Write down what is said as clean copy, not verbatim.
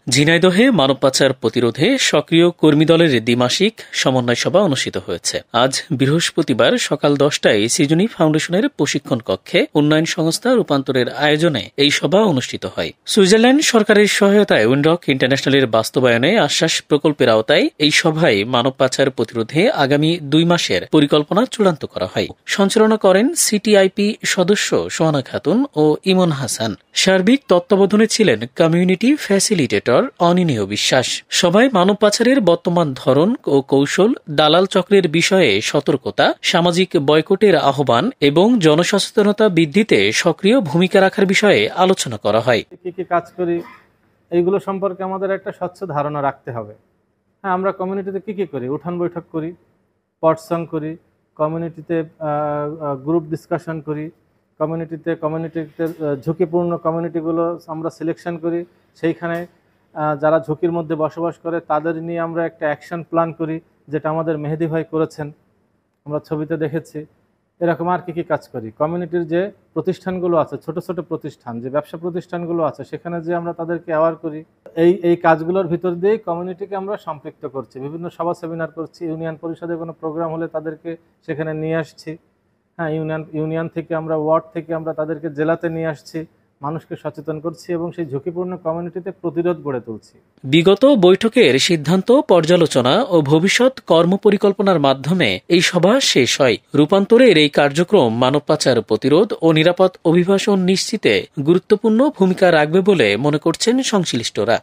ঝিনাইদহে মানব পাচার প্রতিরোধে সক্রিয় কর্মী দলের দ্বিমাসিক সমন্বয় সভা অনুষ্ঠিত হয়েছে। আজ বৃহস্পতিবার সকাল 10টায় সৃজনী ফাউন্ডেশনের প্রশিক্ষণ কক্ষে উন্নয়ন সংস্থা রূপান্তরের আয়োজনে এই সভা অনুষ্ঠিত হয়। সুইজারল্যান্ড সরকারের সহায়তায় উইন্ডক ইন্টারন্যাশনালের বাস্তবায়নে আশ্বাস প্রকল্পের আওতায় এই সভায় মানব পাচার প্রতিরোধে আগামী 2 মাসের পরিকল্পনা চূড়ান্ত করা হয়। সঞ্চালনা করেন সিটিআইপি সদস্য সোহানা খাতুন ও ইমন হাসান। সার্বিক তত্ত্বাবধানে ছিলেন কমিউনিটি ফ্যাসিলিটেটর অনিনেয় বিশ্বাস। সভায় মানব পাচারের বর্তমান ধরন ও কৌশল, দালাল চক্রের বিষয়ে সতর্কতা, সামাজিক বয়কটের আহ্বান এবং জনসচেতনতা বৃদ্ধিতে সক্রিয় ভূমিকা রাখার বিষয়ে আলোচনা করা হয়। কি কি কাজ করি এইগুলো সম্পর্কে আমাদের একটা স্বচ্ছ ধারণা রাখতে হবে। হ্যাঁ, আমরা কমিউনিটিতে কি করি, উঠান বৈঠক করি, পটসং করি, কমিউনিটিতে গ্রুপ ডিসকাশন করি, কমিউনিটিতে ঝুঁকিপূর্ণ কমিউনিটিগুলো আমরা সিলেকশন করি, সেইখানে যারা ঝুঁকির মধ্যে বসবাস করে তাদের নিয়ে আমরা একটা অ্যাকশন প্ল্যান করি, যেটা আমাদের মেহেদি ভাই করেছেন, আমরা ছবিতে দেখেছি। এরকম আর কি কাজ করি, কমিউনিটির যে প্রতিষ্ঠানগুলো আছে, ছোট ছোট প্রতিষ্ঠান, যে ব্যবসা প্রতিষ্ঠানগুলো আছে, সেখানে যে আমরা তাদেরকে অ্যাওয়ার করি। এই কাজগুলোর ভিতর দিয়েই কমিউনিটিকে আমরা সম্পৃক্ত করছি। বিভিন্ন সভা সেমিনার করছি, ইউনিয়ন পরিষদের কোনো প্রোগ্রাম হলে তাদেরকে সেখানে নিয়ে আসছি। হ্যাঁ, ইউনিয়ন থেকে আমরা, ওয়ার্ড থেকে আমরা তাদেরকে জেলাতে নিয়ে আসছি, মানুষকে সচেতন করছি এবং সেই ঝুঁকিপূর্ণ কমিউনিটিতে প্রতিরোধ গড়ে তুলছি। বিগত বৈঠকের সিদ্ধান্ত পর্যালোচনা ও ভবিষ্যৎ কর্মপরিকল্পনার মাধ্যমে এই সভা শেষ হয়। রূপান্তরের এই কার্যক্রম মানব পাচার প্রতিরোধ ও নিরাপদ অভিবাসন নিশ্চিতে গুরুত্বপূর্ণ ভূমিকা রাখবে বলে মনে করছেন সংশ্লিষ্টরা।